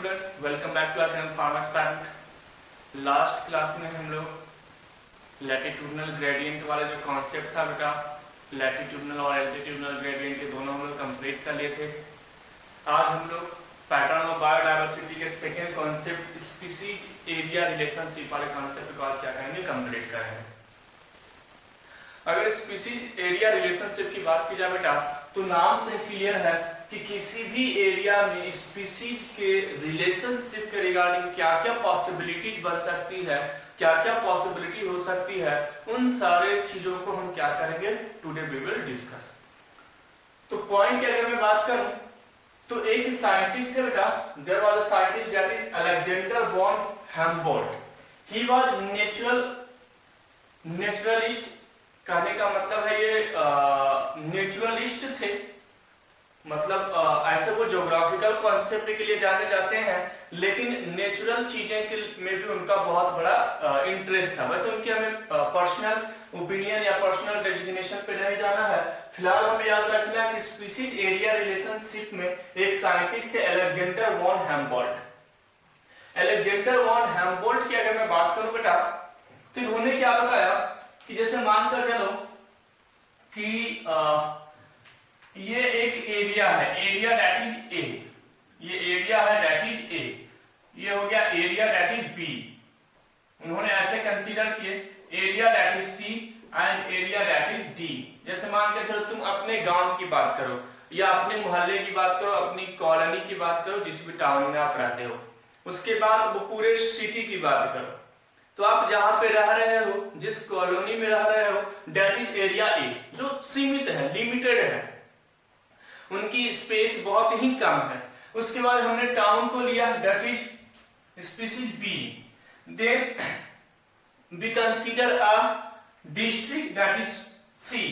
Welcome back to our channel farmers parent. Last class में हम लोग लैटिट्यूडनल ग्रेडियंट वाला जो कॉन्सेप्ट था बेटा, लैटिट्यूडनल और एल्टीट्यूडनल ग्रेडियंट के दोनों हम लोग कंप्लीट कर लिए थे। आज हम लोग पैटर्न ऑफ बायोडाइवर्सिटी के second concept species area relationship वाले कॉन्सेप्ट को आज क्या करेंगे, कंप्लीट करेंगे। अगर स्पीसीज एरिया रिलेशनशिप की बात की जाए बेटा, तो नाम से क्लियर है कि किसी भी एरिया में स्पीसीज के रिलेशनशिप के रिगार्डिंग क्या क्या पॉसिबिलिटीज बन सकती है, क्या क्या पॉसिबिलिटी हो सकती है, उन सारे चीजों को हम क्या करेंगे, टुडे वी विल डिस्कस। तो पॉइंट की अगर मैं बात करूं तो एक साइंटिस्ट है बेटा, there was a scientist that is Alexander von Humboldt. He was naturalist. कहने का मतलब है ये नेचुरलिस्ट थे, मतलब ऐसे वो ज्योग्राफिकल कॉन्सेप्ट के लिए जाने जाते हैं, लेकिन नेचुरल चीजें के में भी उनका बहुत बड़ा इंटरेस्ट था। वैसे उनकी हमें पर्सनल ओपिनियन या पर्सनल डेजिग्नेशन पे नहीं जाना है, फिलहाल हमें याद रखना है कि स्पीसीज एरिया रिलेशनशिप में एक साइंटिस्ट थे अलेक्जेंडर वॉन हेम्बोल्ट। अलेक्जेंडर वॉन हेम्बोल्ट की अगर मैं बात करूं बेटा, तो इन्होंने क्या बताया कि जैसे मानकर चलो कि ये एक एरिया है, एरिया दैट इज ए, ये एरिया है दैट इज ए, ये हो गया एरिया दैट इज बी। उन्होंने ऐसे कंसीडर किए area that is C and area that is D. जैसे मान के चलो तुम अपने गांव की बात करो या अपने मोहल्ले की बात करो, अपनी कॉलोनी की बात करो, जिस भी टाउन में आप रहते हो, उसके बाद वो पूरे सिटी की बात करो, तो आप जहां पे रह रहे हो, जिस कॉलोनी में रह रहे हो, दैट इज एरिया ए, जो सीमित है, लिमिटेड है, उनकी स्पेस बहुत ही कम है। उसके बाद हमने टाउन को लिया, that is species B. Then we consider a district that is C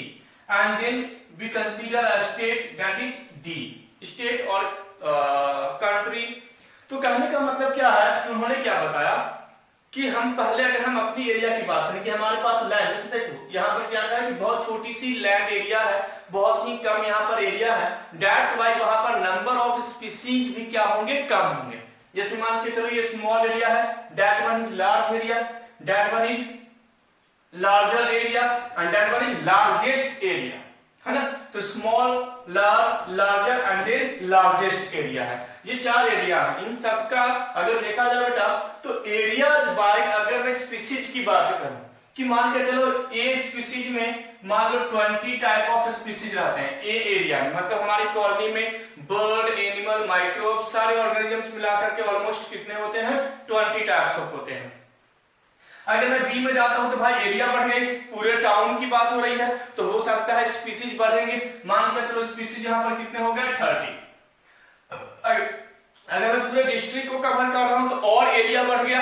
and then we consider a state that is D, state और कंट्री। तो कहने का मतलब क्या है कि उन्होंने क्या बताया कि हम पहले अगर हम अपनी एरिया की बात करें कि हमारे पास लैंड, जैसे देखो यहाँ पर क्या है कि बहुत छोटी सी लैंड एरिया है, बहुत ही कम यहाँ पर एरिया है, दैट्स व्हाई वहां पर नंबर ऑफ स्पीसीज भी क्या होंगे, कम होंगे। जैसे मान के चलो ये स्मॉल एरिया है, that one is large area, that one is larger area and that one is largest area, है ना। तो small, larger and then largest area है, ये चार एरिया है। इन सबका अगर देखा जाए बेटा, तो एरियाज बाय अगर मैं स्पीसीज की बात करूं कि मान के चलो ए स्पीसीज में मान लो 20 टाइप ऑफ स्पीसीज रहते हैं ए एरिया में, मतलब हमारी कॉलोनी में बर्ड, एनिमल, माइक्रोब, सारे ऑर्गेनिजम्स मिलाकर के ऑलमोस्ट कितने होते हैं, 20 टाइप्स ऑफ होते हैं। अगर मैं बी में जाता हूं तो भाई एरिया बढ़ गई, पूरे टाउन की बात हो रही है, तो हो सकता है स्पीसीज बढ़ेंगे। मान के चलो स्पीसीज यहाँ पर कितने हो गए, 30। अगर मैं पूरे डिस्ट्रिक्ट को कवर कर रहा हूं तो और एरिया बढ़ गया,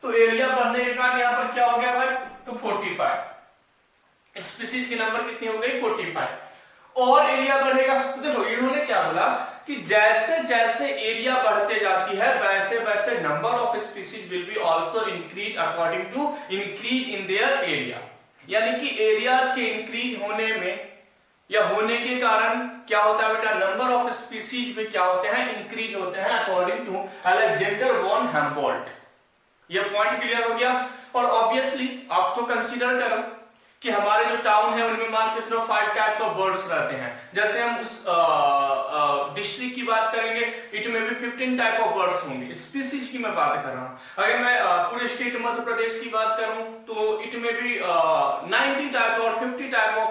तो एरिया बढ़ने के कारण यहाँ पर क्या हो गया भाई, तो 45 स्पीसीज के नंबर कितनी हो गई, 45। और एरिया बढ़ेगा तो देखो इन्होंने क्या बोला कि जैसे जैसे एरिया बढ़ते जाती है वैसे वैसे number of species will be also increase according to increase in their area. यानी कि एरियाज के इंक्रीज होने में या होने के कारण क्या होता है बेटा, नंबर ऑफ स्पीसीज भी क्या होते हैं, इंक्रीज होते हैं अकॉर्डिंग टू अलेक्जेंडर वॉन हेम्बोल्ट। ये पॉइंट क्लियर हो गया। और ऑब्वियसली आप तो कंसीडर करो कि हमारे जो टाउन है उनमें मान के चलो 5 टाइप्स ऑफ बर्ड्स रहते हैं। जैसे हम उस डिस्ट्रिक्ट की बात करेंगे, इट में भी 15 टाइप ऑफ बर्ड्स होंगे, स्पीसीज की मैं बात कर रहा हूं। अगर मैं पूरे स्टेट मध्य प्रदेश की बात करूं तो इट में भी 90 टाइप और 50 टाइप ऑफ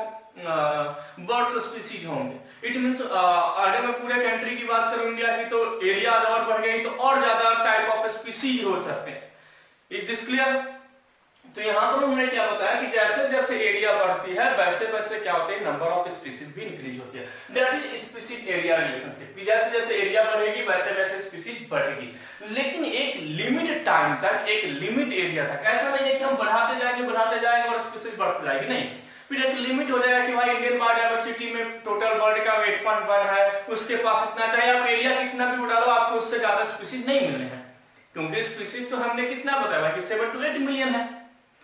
बर्ड्स स्पीसीज होंगे। इट मींस अगर मैं पूरे कंट्री की बात करूं इंडिया की, तो एरिया और बढ़ गई तो और ज्यादा टाइप ऑफ स्पीसीज हो सकते हैं। Is this clear? तो यहाँ पर उन्होंने क्या बताया कि जैसे जैसे एरिया बढ़ती है वैसे वैसे क्या होते हैं, नंबर ऑफ स्पीसीज भी इंक्रीज होती है। That is species area relationship. जैसे जैसे एरिया बढ़ेगी वैसे वैसे स्पीसीज बढ़ेगी, लेकिन एक लिमिट टाइम तक, एक लिमिट एरिया तक। ऐसा नहीं है कि हम बढ़ाते जाएंगे और स्पीसीज बढ़ती जाएगी, नहीं। फिर एक लिमिट हो जाएगा कि भाई इंडियन बायोडायवर्सिटी में टोटल वर्ल्ड का 8.1 है, उसके पास इतना चाहिए, आप एरिया कितना भी उड़ा लो आपको उससे ज्यादा स्पीसीज नहीं मिलने हैं, क्योंकि स्पीसीज तो हमने कितना बताया कि 7 to 8 मिलियन है।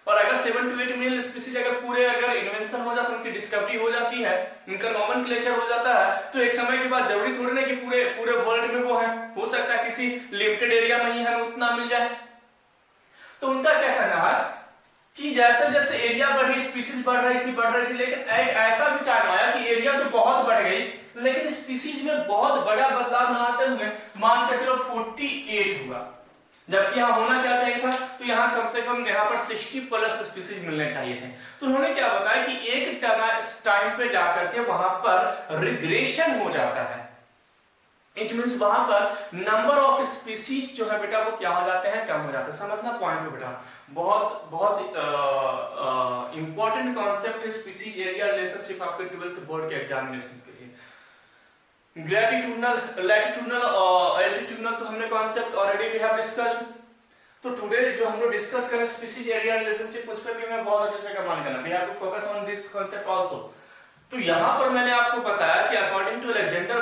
और अगर 7 to 8 मिलियन स्पीसीज अगर इन्वेंशन हो जाता है, उनकी डिस्कवरी हो जाती है, इनका नॉमेनक्लेचर हो जाता है, तो एक समय के बाद जरूरी थोड़ी ना कि पूरे वर्ल्ड में वो है, हो सकता है किसी लिमिटेड एरिया में ही हमें उतना मिल जाए। तो उनका क्या कहना है कि जैसे जैसे एरिया बढ़ी, स्पीसीज बढ़ रही थी, लेकिन ऐसा भी टाइम आया कि एरिया तो बहुत बढ़ गई, लेकिन स्पीसीज में बहुत बड़ा बदलाव बनाते हुए मान के चलो 48 हुआ, जबकि यहाँ होना क्या चाहिए था, तो यहाँ कम से कम यहाँ पर 60+ स्पीसीज मिलने चाहिए थे। तो उन्होंने क्या बताया कि एक टाइम पे जाकर के वहां पर रिग्रेशन हो जाता है। इट मींस वहां पर नंबर ऑफ स्पीसीज जो है बेटा वो क्या हो जाते हैं, कम हो जाते हैं। समझना पॉइंट में बेटा, बहुत बहुत इंपॉर्टेंट कॉन्सेप्ट है स्पीसीज एरिया रिलेशनशिप आपके 12th बोर्ड के एग्जामिनेशन के लिए। ग्रेटिट्यूडनल, लैटिट्यूडनल और एल्टीट्यूडनल तो हमने concept already we have discussed. तो टुडे जो हम लोग डिस्कस करें स्पीसीज एरिया रिलेशनशिप, उस पर भी मैं बहुत अच्छे से कमांड करना, we have to focus on this concept also. तो यहाँ पर मैंने आपको बताया कि अकॉर्डिंग टू अलेक्जेंडर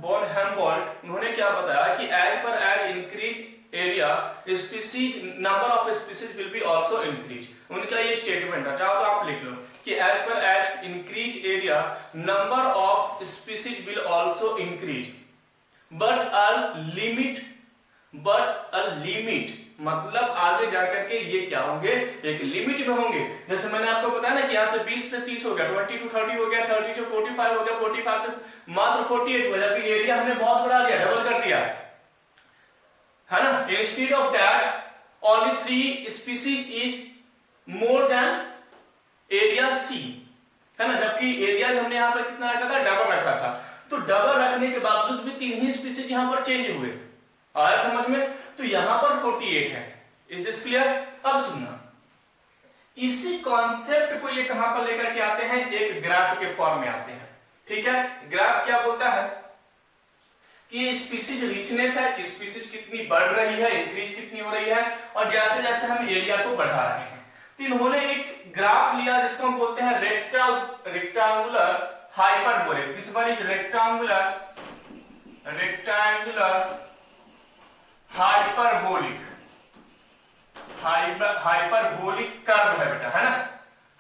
बॉन हेम्बोल्ट, उन्होंने क्या बताया कि एज पर as increase area species number of species will be also increase. उनका ये स्टेटमेंट है, चाहो तो आप लिख लो कि एज पर as increase area number of species will also increase but a limit मतलब आगे जाकर के ये क्या होंगे, एक लिमिट में होंगे। जैसे मैंने आपको बताया ना कि यहाँ से 20 से 30 हो गया, 20 to 30 हो गया, 30 to 45 हो गया, 45 से मात्र 48 हो गया, एरिया हमने बहुत बढ़ा दिया, डबल कर दिया, है ना। Instead of that only 3 species is more than area C, है ना, जबकि एरिया हमने यहाँ पर कितना रखा था, डबल रखा था। तो डबल रखने के बावजूद भी 3 ही स्पीसीज यहाँ पर चेंज हुए, आया समझ में। तो यहां पर 48 है। Is this clear? अब सुनना, इसी कॉन्सेप्ट को ये कहां पर लेकर के आते हैं, एक ग्राफ के फॉर्म में आते हैं। ठीक है, ग्राफ क्या बोलता है कि स्पीसीज रिचनेस है, स्पीसीज कितनी बढ़ रही है, इंक्रीज कितनी हो रही है, और जैसे जैसे हम एरिया को बढ़ा रहे हैं। तो इन्होंने एक ग्राफ लिया जिसको हम बोलते हैं rectangular hyperbolic. This one is rectangular hyperbolic curve है बेटा, है ना,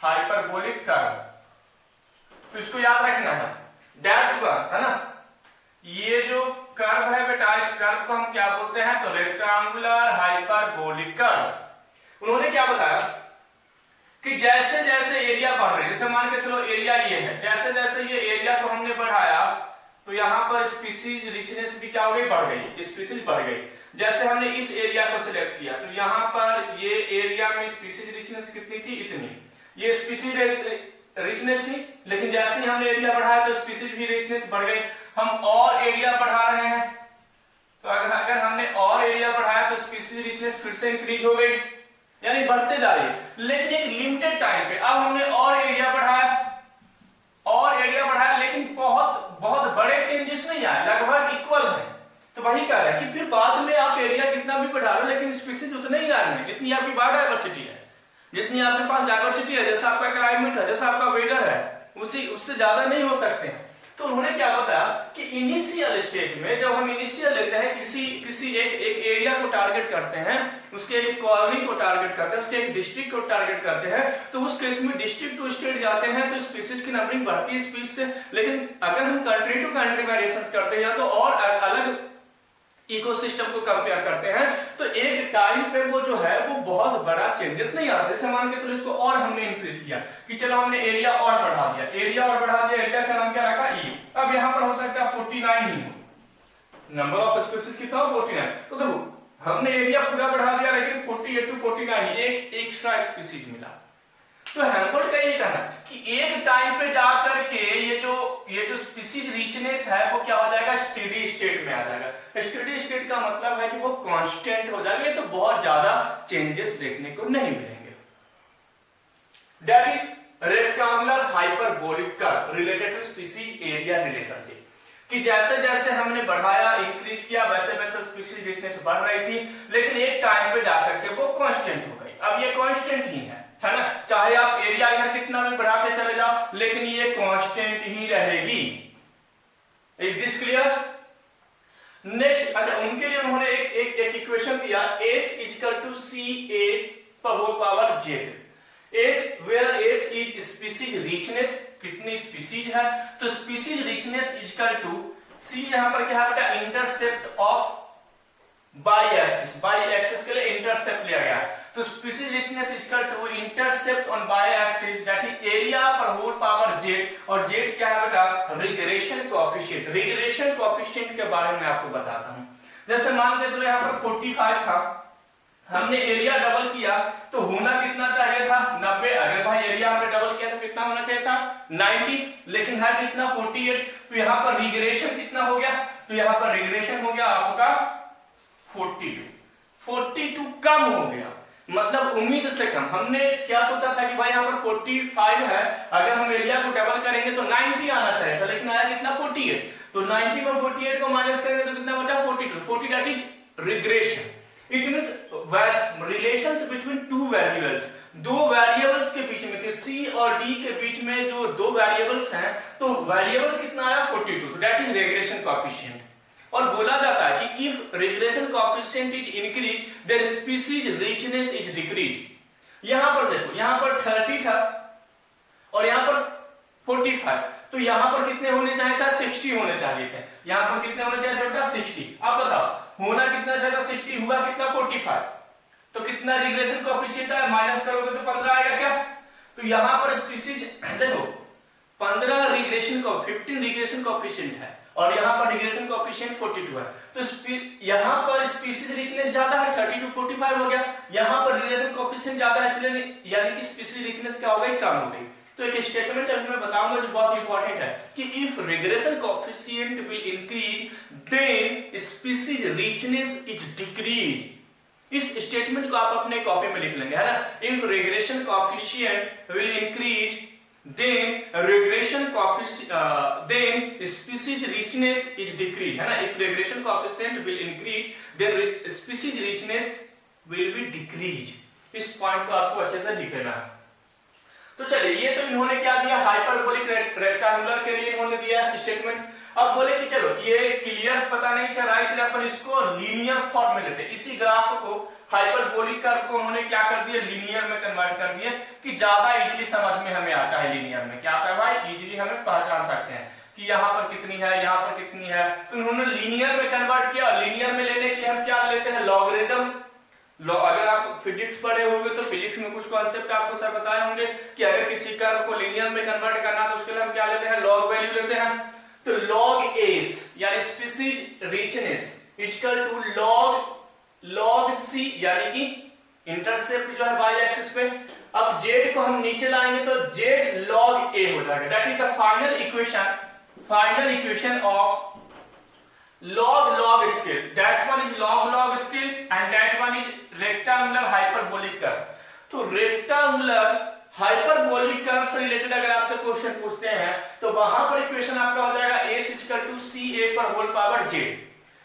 हाइपरबोलिक कर्व। तो इसको याद रखना है, डैश वन, है ना। ये जो कर्व है बेटा, इस कर्व को हम क्या बोलते हैं, तो रेक्टेंगुलर हाइपरबोलिक कर्व। उन्होंने क्या बताया कि जैसे जैसे एरिया बढ़ रही है, जैसे मान के चलो एरिया ये है, जैसे जैसे ये एरिया को हमने बढ़ाया तो यहाँ पर स्पीसीज रिचनेस भी क्या हो गई, बढ़ गई, स्पीसीज बढ़ गई। जैसे हमने इस एरिया को सिलेक्ट किया तो यहाँ पर ये एरिया में स्पीसीज रिचनेस कितनी थी, इतनी, ये स्पीसीज रिचनेस थी। लेकिन जैसे ही हमने एरिया बढ़ाया तो स्पीसीज भी रिचनेस बढ़ गई। हम और एरिया बढ़ा रहे हैं, तो अगर हमने और एरिया बढ़ाया तो स्पीसीज रिचनेस फिर से इंक्रीज हो गई, यानी बढ़ते जा रही है। लेकिन एक लिमिटेड टाइम पे अब हमने और एरिया बढ़ाया, लेकिन बहुत बड़े चेंजेस नहीं आए, लगभग इक्वल है। तो वही कह रहा है कि फिर बाद में आप एरिया कितना भी बढ़ा लो, लेकिन स्पीसीज उतने ही आ रहे हैं जितनी आपकी बायोडायवर्सिटी है, जितनी आपके पास डायवर्सिटी है, जैसा आपका क्लाइमेट है, जैसा आपका वेदर है, उससे ज्यादा नहीं हो सकते हैं। तो उन्होंने क्या बताया कि इनिशियल स्टेज में जब हम इनिशियल लेते हैं, किसी एक एरिया को टारगेट करते हैं, उसके एक कॉलोनी को टारगेट करते हैं, उसके एक डिस्ट्रिक्ट को टारगेट करते हैं, तो उस केस में डिस्ट्रिक्ट टू स्टेट जाते हैं तो स्पीसीज की नंबरिंग बढ़ती है स्पीड से। लेकिन अगर हम कंट्री टू कंट्री वेरिएशंस करते हैं या तो और अलग इकोसिस्टम को कंपेयर करते हैं, तो एक टाइम पे वो जो है वो बहुत बड़ा चेंजेस नहीं आता। जैसे मान के चलो इसको और हमने इंक्रीज किया कि चलो हमने एरिया और बढ़ा दिया, एरिया का नाम क्या रखा, ई। अब यहाँ पर हो सकता है 49 ही हो, नंबर ऑफ स्पीसीज कितना हो, 49। तो देखो हमने एरिया पूरा बढ़ा दिया, लेकिन 48 to 49 एक एक्स्ट्रा स्पीसीज मिला। तो हेम्बोल्ट का ये कहना कि एक टाइम पे जाकर के ये जो स्पीसीज रिचनेस है वो क्या हो जाएगा, स्टेडी स्टेट में आ जाएगा। स्टेडी स्टेट का मतलब है कि वो कांस्टेंट हो जाएगा, तो बहुत ज्यादा चेंजेस देखने को नहीं मिलेंगे। That is rectangular hyperbolic curve related to species area relationship, कि जैसे जैसे हमने बढ़ाया, इंक्रीज किया, वैसे वैसे स्पीसीज रिचनेस बढ़ रही थी, लेकिन एक टाइम पे जाकर के वो कांस्टेंट हो गई। अब ये कांस्टेंट ही है ना, चाहे आप एरिया इधर कितना भी बढ़ाते चले जाओ, लेकिन ये कांस्टेंट ही रहेगी। Is this clear? नेक्स्ट, अच्छा, उनके लिए उन्होंने एक इक्वेशन दिया, S = CA⁴ Z। S, where S is species richness, कितनी स्पीसीज है, तो species richness equal to C, यहां पर क्या है बेटा, इंटरसेप्ट ऑफ बाई एक्सिस के लिए इंटरसेप्ट लिया गया, तो species richness equal to intercept on Y axis that is area पर होल पावर जेड, और जेड क्या है बेटा, रिग्रेशन कोएफिशिएंट। रिग्रेशन कोएफिशिएंट के बारे में आपको बताता हूं। जैसे मान के चलो यहां पर 45 था, हमने एरिया डबल किया तो होना कितना चाहिए था, 90। अगर भाई एरिया हमने डबल किया तो कितना होना चाहिए था, 90, लेकिन है कितना 48, तो यहां पर रिग्रेशन कितना हो गया, तो यहां पर रिग्रेशन हो गया आपका 42 कम हो गया, मतलब उम्मीद से कम। हमने क्या सोचा था कि भाई यहाँ पर 45 है, अगर हम एरिया को डबल करेंगे तो 90 आना चाहिए था, लेकिन आया कितना 48, तो 90 में 48 को माइनस करेंगे तो कितना बचा 42, 40 that is regression. It means relations between two variables, दो वेरिएबल्स के बीच में, सी और डी के बीच में जो दो वेरिएबल्स हैं, तो वेरिएबल कितना आया 42, तो दैट इज रिग्रेशन कोएफिशिएंट। और बोला जाता है कि if regression coefficient is increase then species richness is decrease. यहां पर देखो, यहां पर 30 था और यहां पर 45, तो यहां पर कितने होने चाहिए था, 60 होने चाहिए थे, यहां पर कितने होने चाहिए थे बेटा 60। अब बताओ होना कितना चाहिए था, 60 हुआ कितना 45, तो कितना रिग्रेशन कोएफिशिएंट है, माइनस करोगे तो 15 आएगा क्या, तो यहां पर स्पीसीज देखो 15 रिग्रेशन को 15 रिग्रेशन कोएफिशिएंट है और यहां पर रिग्रेशन कोएफिशिएंट 42 है, तो यहां पर स्पीसीज रिचनेस ज्यादा है, 30 to 45 हो गया, यहां पर रिग्रेशन कोएफिशिएंट ज्यादा है, इसलिए यानी कि स्पीसीज रिचनेस क्या हो गई, कम हो गई। तो एक स्टेटमेंट अभी मैं बताऊंगा जो बहुत इंपॉर्टेंट है कि if regression coefficient will increase then species richness is decrease. इस स्टेटमेंट को आप अपने कॉपी में लिख लेंगे, है ना, if regression coefficient will increase then regression coefficient then species richness is decreased, है ना, if regression coefficient will increase then species richness will be decreased। इस पॉइंट को आपको अच्छे से लिख लेना। तो चलिए, ये तो इन्होंने क्या दिया, हाइपरबोलिक रेक्टेंगुलर के लिए इन्होंने दिया स्टेटमेंट। अब बोले कि चलो ये क्लियर पता नहीं चल रहा, इसलिए अपन इसको लीनियर फॉर्म में लेते हैं। इसी ग्राफ को हाइपरबोलिक कर्व को उन्होंने क्या कर दिया, लीनियर में कन्वर्ट कर दिया कि ज्यादा इजीली समझ में हमें आता है। लीनियर में क्या आता है भाई, इजीली हमें पहचान सकते हैं कि यहाँ पर कितनी है, यहाँ पर कितनी है, तो उन्होंने लीनियर में कन्वर्ट किया। लीनियर में लेने के लिए हम क्या लेते हैं, लॉगरिथम। अगर आप फिजिक्स पढ़े होंगे तो फिजिक्स में कुछ कॉन्सेप्ट आपको सर बताए होंगे कि अगर किसी कर्व को लीनियर में कन्वर्ट करना तो उसके लिए हम क्या लेते हैं, लॉग वैल्यू लेते हैं। तो log एस यानी species richness equal to log c यानी कि इंटरसेप्ट जो है बाई एक्सिस पे। अब z को हम नीचे लाएंगे तो z log a हो जाएगा, that is the final equation of log scale, that one is log scale and that one is rectangular hyperbolic curve। तो रेक्टेंगुलर हाइपरबोलिक कर्व से रिलेटेड अगर आपसे क्वेश्चन पूछते हैं तो वहां पर इक्वेशन आपका हो जाएगा a इक्वल टू ca पर होल पावर z।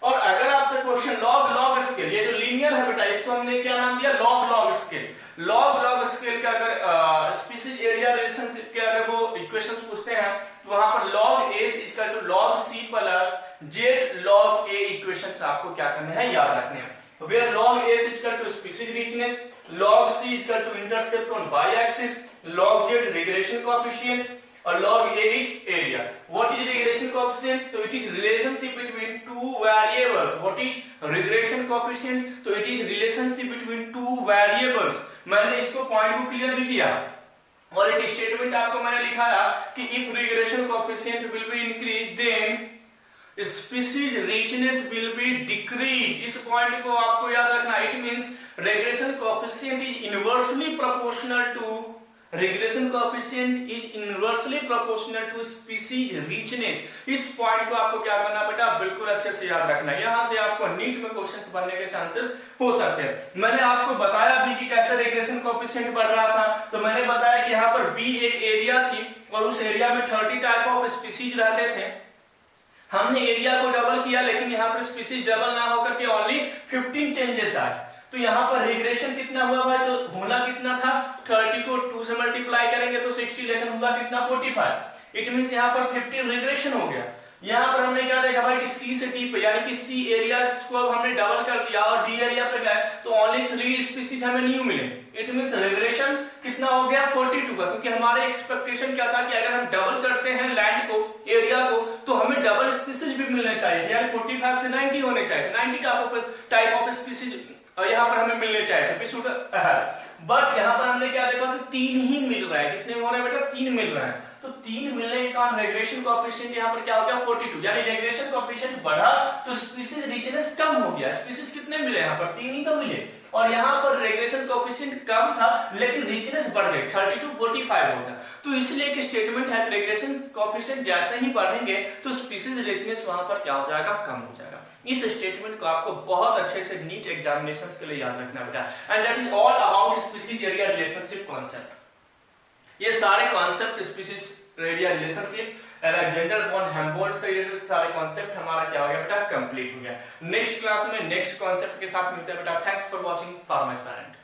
और अगर आपसे क्वेश्चन log स्केल, ये जो लीनियर है बेटा इसको हमने क्या नाम दिया, log स्केल। log स्केल का अगर स्पीसीज एरिया रिलेशनशिप के अगर वो इक्वेशंस पूछते हैं तो वहां पर log a equal to log c plus z log a equations आपको क्या करने हैं, याद रखने हैं। where log a equal to species richness, log c equal to intercept on Y axis, log z regression coefficient और log a is area। What is regression coefficient? So it is relationship between two variables। What is regression coefficient? So it is relationship between two variables। मैंने इसको point को clear भी किया और एक statement आपको मैंने लिखाया कि if regression coefficient will be increased then species richness will be decreased। इस पॉइंट को आपको याद रखना। It means regression coefficient is inversely proportional to species richness। इस पॉइंट को आपको क्या करना बेटा, बिल्कुल अच्छे से याद रखना। यहाँ से आपको नीट में क्वेश्चंस बनने के चांसेस हो सकते हैं। मैंने आपको बताया भी कि कैसे रिग्रेशन कोएफिशिएंट बढ़ रहा था, तो मैंने बताया कि यहाँ पर बी एक एरिया थी और उस एरिया में 30 टाइप ऑफ स्पीसीज रहते थे। हमने एरिया को डबल किया लेकिन यहाँ पर स्पीसीज डबल ना होकर के ओनली 15 चेंजेस आए। तो यहाँ पर रिग्रेशन कितना हुआ भाई, तो होना कितना था, 30 को 2 से मल्टीप्लाई करेंगे तो 60, लेकिन होगा कितना 45। इट मींस यहाँ पर 15 रिग्रेशन हो गया। यहाँ पर हमने क्या देखा भाई कि सी से डी पे यानी कि सी एरिया को अब हमने डबल कर दिया और डी एरिया पे गए तो ओनली 3 स्पीसीज हमें न्यू मिले। इट मींस रेगुलेशन कितना हो गया 42 का, क्योंकि हमारे एक्सपेक्टेशन क्या था कि अगर हम डबल करते हैं लैंड को एरिया को तो हमें डबल स्पीसीज भी मिलने चाहिए थे, यानी 45 से 90 होने चाहिए थे, 90 टाइप ऑफ स्पीसीज यहाँ पर हमें मिलने चाहिए थे। बट यहाँ पर हमने क्या देखा कि 3 ही मिल रहा है। कितने हो रहे हैं बेटा 3 मिल रहे हैं, तो 3 मिलने के कारण रेगुलेशन कोएफिशिएंट यहाँ पर क्या हो गया 42, यानी रेगुलेशन कोएफिशिएंट बढ़ा तो स्पीसीज रिचनेस कम हो गया। स्पीसीज कितने मिले यहाँ पर 3 ही तो मिले, और यहाँ पर रेगुलेशन कोएफिशिएंट कम था लेकिन रिचनेस बढ़ गई 32 45 हो गया। तो इसलिए एक स्टेटमेंट है कि रेगुलेशन कोएफिशिएंट जैसे ही बढ़ेंगे तो स्पीसीज रिचनेस वहां पर क्या हो जाएगा कम हो जाएगा। इस स्टेटमेंट को आपको बहुत अच्छे से नीट एग्जामिनेशंस के लिए याद रखना बेटा, and that is all about species area relationship concept. ये सारे concept species area relationship Alexander von Humboldt से रिलेटेड सारे कॉन्सेप्ट हमारा क्या हो गया बेटा कंप्लीट हो गया। नेक्स्ट क्लास में नेक्स्ट कॉन्सेप्ट के साथ मिलते हैं बेटा। Thanks for watching farmers parent.